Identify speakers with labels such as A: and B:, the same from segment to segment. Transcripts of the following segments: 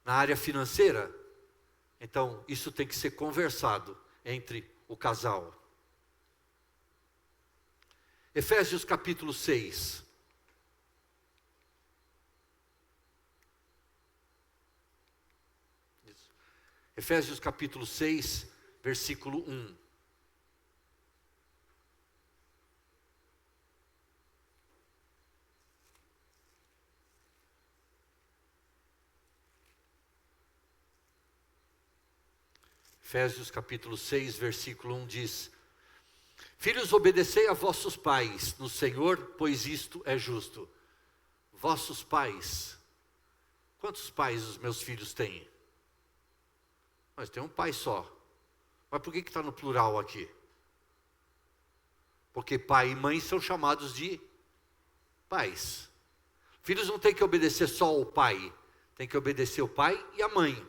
A: na área financeira, então isso tem que ser conversado entre o casal. Efésios capítulo 6. Efésios capítulo 6, versículo 1. Efésios capítulo 6, versículo 1 diz: Filhos, obedecei a vossos pais no Senhor, pois isto é justo. Vossos pais. Quantos pais os meus filhos têm? Mas tem um pai só. Mas por que está no plural aqui? Porque pai e mãe são chamados de pais. Filhos não têm que obedecer só ao pai, tem que obedecer o pai e a mãe.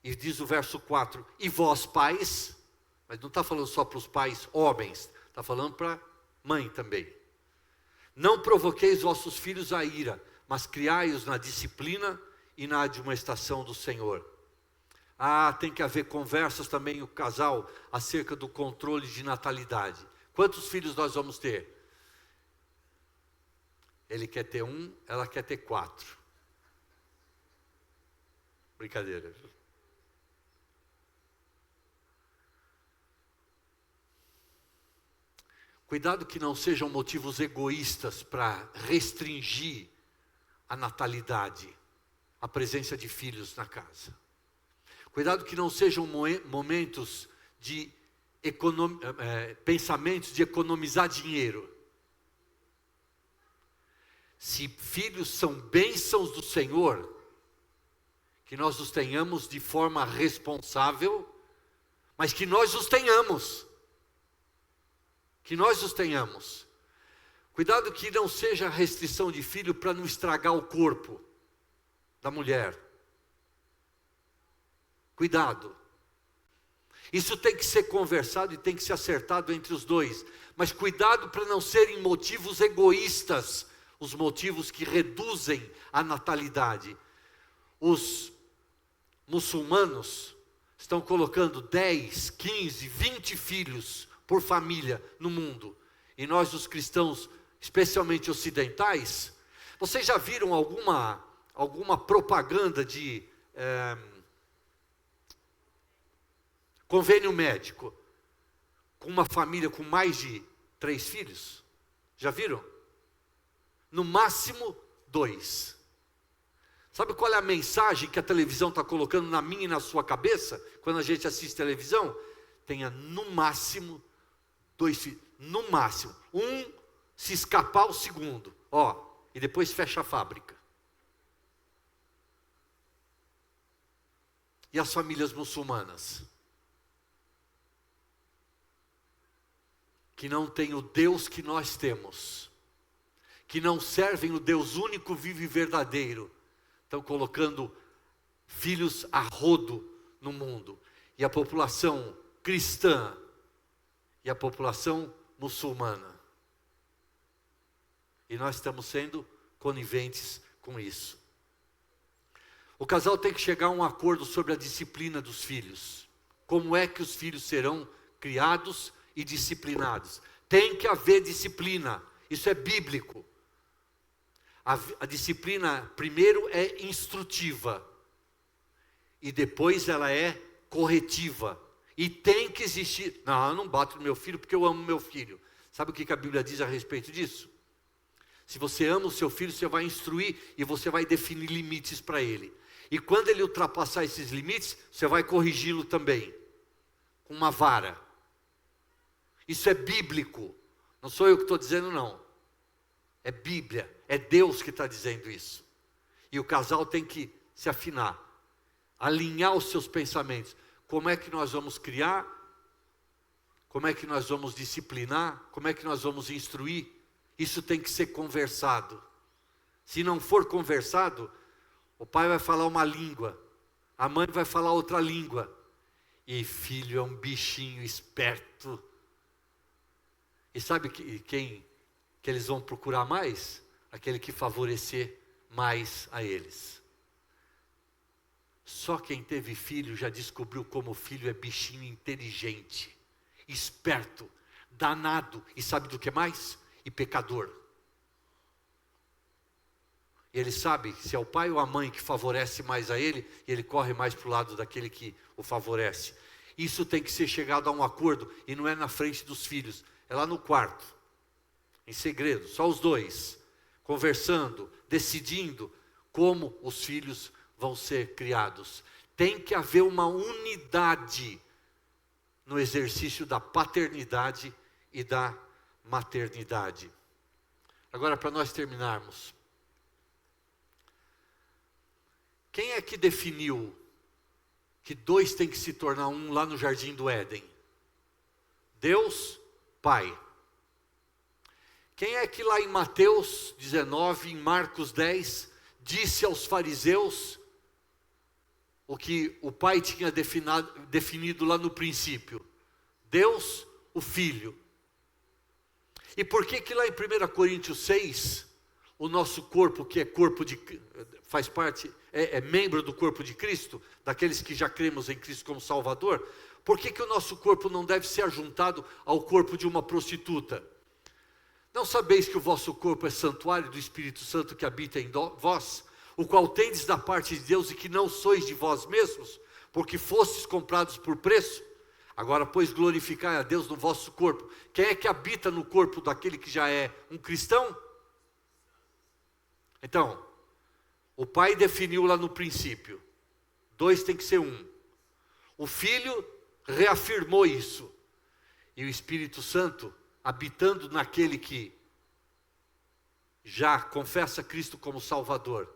A: E diz o verso 4, e vós pais, mas não está falando só para os pais homens, está falando para mãe também. Não provoqueis vossos filhos a ira, mas criai-os na disciplina e na admoestação do Senhor. Tem que haver conversas também o casal acerca do controle de natalidade. Quantos filhos nós vamos ter? Ele quer ter 1, ela quer ter 4. Brincadeira. Cuidado que não sejam motivos egoístas para restringir a natalidade, a presença de filhos na casa. Cuidado que não sejam momentos de pensamentos de economizar dinheiro. Se filhos são bênçãos do Senhor, que nós os tenhamos de forma responsável, mas que nós os tenhamos. Que nós os tenhamos. Cuidado que não seja restrição de filho para não estragar o corpo da mulher. Cuidado. Isso tem que ser conversado e tem que ser acertado entre os dois. Mas cuidado para não serem motivos egoístas, os motivos que reduzem a natalidade. Os muçulmanos estão colocando 10, 15, 20 filhos por família no mundo. E nós, os cristãos, especialmente ocidentais, vocês já viram alguma propaganda de convênio médico com uma família com mais de 3 filhos? Já viram? No máximo 2. Sabe qual é a mensagem que a televisão está colocando na minha e na sua cabeça, quando a gente assiste televisão? Tenha no máximo 2 filhos, no máximo. Um, se escapar, o segundo. E depois fecha a fábrica. E as famílias muçulmanas? Que não têm o Deus que nós temos. Que não servem o Deus único, vivo e verdadeiro. Estão colocando filhos a rodo no mundo. E a população cristã e a população muçulmana. E nós estamos sendo coniventes com isso. O casal tem que chegar a um acordo sobre a disciplina dos filhos. Como é que os filhos serão criados e disciplinados? Tem que haver disciplina. Isso é bíblico. A disciplina, primeiro, é instrutiva. E depois ela é corretiva. E tem que existir. Não, eu não bato no meu filho porque eu amo meu filho. Sabe o que a Bíblia diz a respeito disso? Se você ama o seu filho, você vai instruir e você vai definir limites para ele. E quando ele ultrapassar esses limites, você vai corrigi-lo também. Com uma vara. Isso é bíblico. Não sou eu que estou dizendo, não. É Bíblia. É Deus que está dizendo isso. E o casal tem que se afinar. Alinhar os seus pensamentos. Como é que nós vamos criar? Como é que nós vamos disciplinar? Como é que nós vamos instruir? Isso tem que ser conversado. Se não for conversado, o pai vai falar uma língua, a mãe vai falar outra língua. E filho é um bichinho esperto. E sabe quem que eles vão procurar mais? Aquele que favorecer mais a eles. Só quem teve filho já descobriu como o filho é bichinho inteligente, esperto, danado e sabe do que mais? E pecador. E ele sabe se é o pai ou a mãe que favorece mais a ele, e ele corre mais para o lado daquele que o favorece. Isso tem que ser chegado a um acordo, e não é na frente dos filhos, é lá no quarto, em segredo, só os dois, conversando, decidindo como os filhos vão ser criados. Tem que haver uma unidade no exercício da paternidade e da maternidade. Agora, para nós terminarmos, quem é que definiu que dois tem que se tornar um lá no Jardim do Éden? Deus, Pai. Quem é que lá em Mateus 19, em Marcos 10, disse aos fariseus o que o Pai tinha definido lá no princípio? Deus, o Filho. E por que lá em 1 Coríntios 6, o nosso corpo, que é corpo de, faz parte, é membro do corpo de Cristo, daqueles que já cremos em Cristo como Salvador, por que o nosso corpo não deve ser ajuntado ao corpo de uma prostituta? Não sabeis que o vosso corpo é santuário do Espírito Santo que habita em vós, o qual tendes da parte de Deus e que não sois de vós mesmos, porque fostes comprados por preço? Agora, pois, glorificai a Deus no vosso corpo. Quem é que habita no corpo daquele que já é um cristão? Então, o Pai definiu lá no princípio, dois tem que ser um. O Filho reafirmou isso. E o Espírito Santo, habitando naquele que já confessa Cristo como Salvador,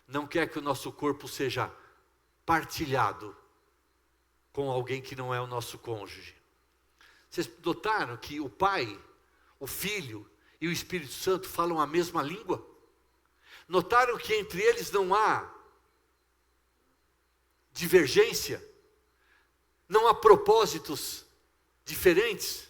A: não quer que o nosso corpo seja partilhado com alguém que não é o nosso cônjuge. Vocês notaram que o Pai, o Filho e o Espírito Santo falam a mesma língua? Notaram que entre eles não há divergência? Não há propósitos diferentes?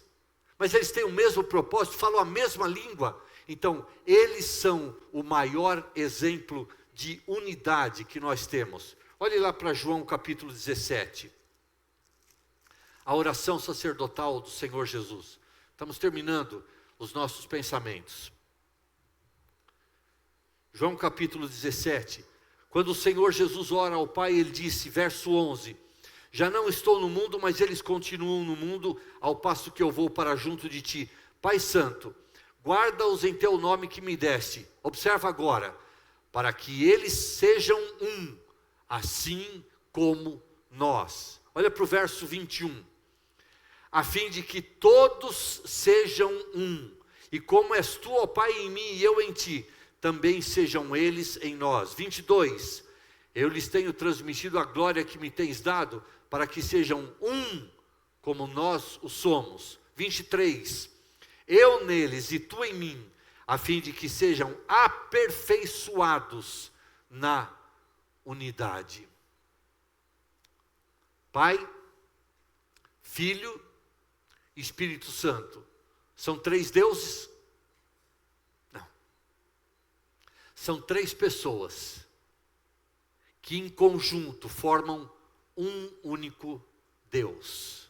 A: Mas eles têm o mesmo propósito, falam a mesma língua. Então, eles são o maior exemplo de unidade que nós temos. Olhe lá para João capítulo 17. A oração sacerdotal do Senhor Jesus. Estamos terminando os nossos pensamentos. João capítulo 17. Quando o Senhor Jesus ora ao Pai, ele disse, verso 11: já não estou no mundo, mas eles continuam no mundo, ao passo que eu vou para junto de ti. Pai Santo, guarda-os em teu nome que me deste. Observa agora, para que eles sejam um, assim como nós. Olha para o verso 21. A fim de que todos sejam um, e como és tu, ó Pai, em mim e eu em ti, também sejam eles em nós. 22. Eu lhes tenho transmitido a glória que me tens dado, para que sejam um, como nós o somos. 23. Eu neles e tu em mim, a fim de que sejam aperfeiçoados na unidade. Pai, Filho, Espírito Santo. São três deuses? Não. São três pessoas que em conjunto formam um único Deus.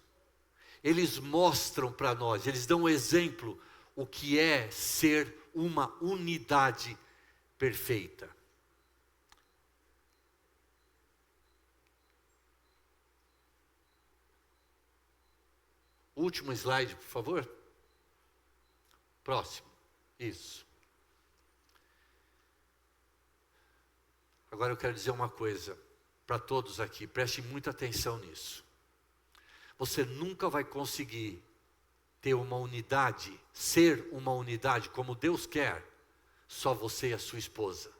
A: Eles mostram para nós, eles dão um exemplo o que é ser uma unidade perfeita. Último slide, por favor. Próximo. Isso. Agora eu quero dizer uma coisa para todos aqui, preste muita atenção nisso. Você nunca vai conseguir ter uma unidade, ser uma unidade como Deus quer, só você e a sua esposa.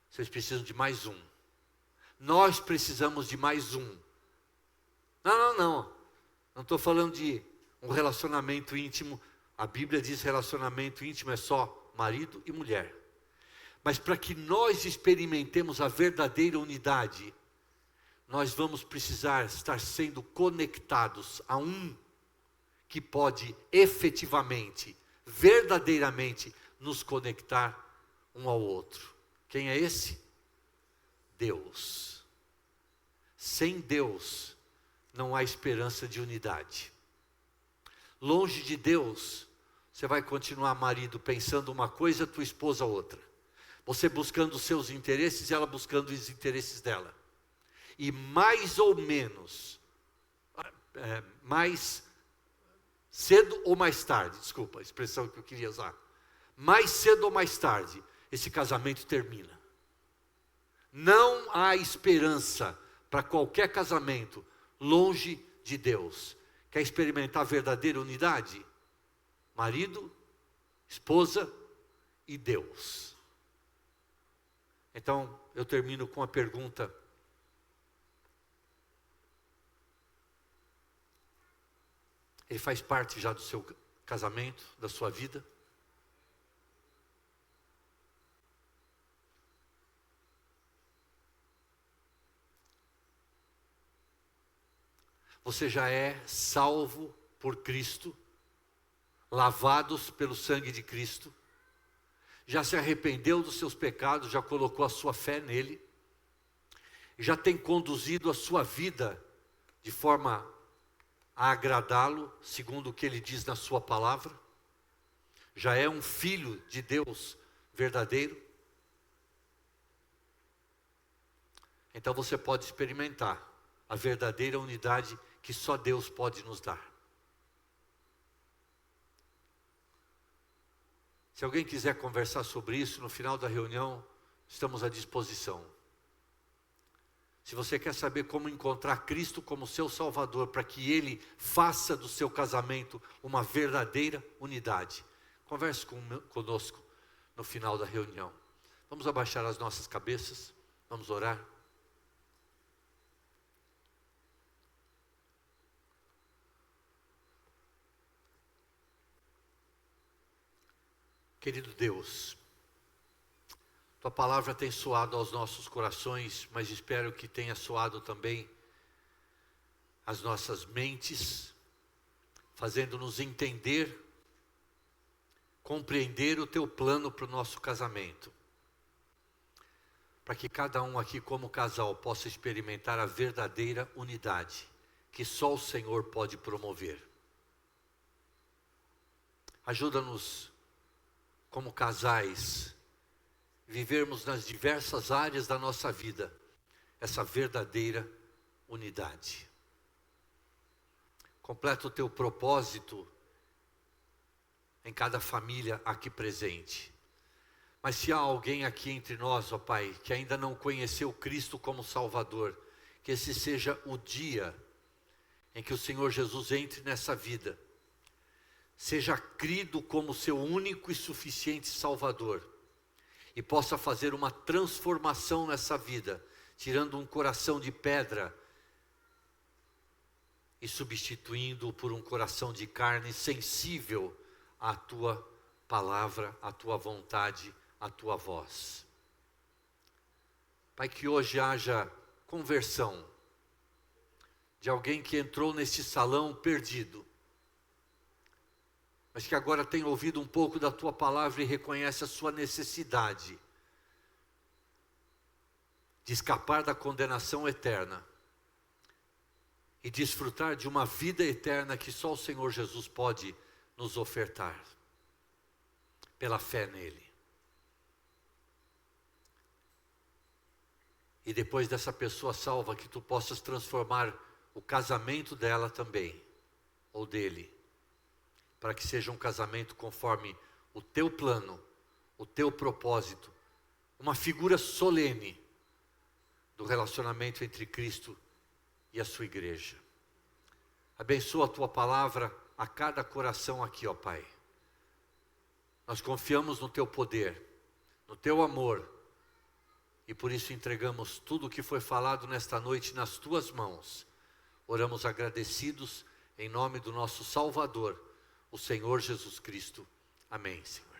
A: Vocês precisam de mais um. Nós precisamos de mais um. Não estou falando de um relacionamento íntimo. A Bíblia diz relacionamento íntimo é só marido e mulher. Mas para que nós experimentemos a verdadeira unidade, nós vamos precisar estar sendo conectados a um que pode efetivamente, verdadeiramente nos conectar um ao outro. Quem é esse? Deus. Sem Deus não há esperança de unidade. Longe de Deus, você vai continuar, marido, pensando uma coisa, tua esposa outra. Você buscando os seus interesses e ela buscando os interesses dela. E mais ou menos, mais cedo ou mais tarde, desculpa a expressão que eu queria usar. Mais cedo ou mais tarde, esse casamento termina. Não há esperança para qualquer casamento longe de Deus. Quer experimentar a verdadeira unidade? Marido, esposa e Deus. Então, eu termino com a pergunta: ele faz parte já do seu casamento, da sua vida? Você já é salvo por Cristo, lavados pelo sangue de Cristo, já se arrependeu dos seus pecados, já colocou a sua fé nele, já tem conduzido a sua vida de forma a agradá-lo, segundo o que ele diz na sua palavra, já é um filho de Deus verdadeiro. Então você pode experimentar a verdadeira unidade que só Deus pode nos dar. Se alguém quiser conversar sobre isso, no final da reunião, estamos à disposição. Se você quer saber como encontrar Cristo como seu Salvador, para que Ele faça do seu casamento uma verdadeira unidade, converse conosco no final da reunião. Vamos abaixar as nossas cabeças, vamos orar. Querido Deus, Tua palavra tem soado aos nossos corações, mas espero que tenha soado também às nossas mentes, fazendo-nos entender, compreender o Teu plano para o nosso casamento. Para que cada um aqui como casal possa experimentar a verdadeira unidade, que só o Senhor pode promover. Ajuda-nos como casais, vivermos nas diversas áreas da nossa vida, essa verdadeira unidade. Completa o Teu propósito em cada família aqui presente. Mas se há alguém aqui entre nós, ó Pai, que ainda não conheceu Cristo como Salvador, que esse seja o dia em que o Senhor Jesus entre nessa vida, seja crido como seu único e suficiente Salvador, e possa fazer uma transformação nessa vida, tirando um coração de pedra e substituindo-o por um coração de carne sensível à Tua palavra, à Tua vontade, à Tua voz. Pai, que hoje haja conversão de alguém que entrou neste salão perdido, mas que agora tem ouvido um pouco da Tua palavra e reconhece a sua necessidade de escapar da condenação eterna e desfrutar de uma vida eterna que só o Senhor Jesus pode nos ofertar, pela fé nele. E depois dessa pessoa salva, que Tu possas transformar o casamento dela também, ou dele, para que seja um casamento conforme o Teu plano, o Teu propósito, uma figura solene do relacionamento entre Cristo e a sua igreja. Abençoa a Tua palavra a cada coração aqui, ó Pai. Nós confiamos no Teu poder, no Teu amor, e por isso entregamos tudo o que foi falado nesta noite nas Tuas mãos. Oramos agradecidos em nome do nosso Salvador, o Senhor Jesus Cristo. Amém, Senhor.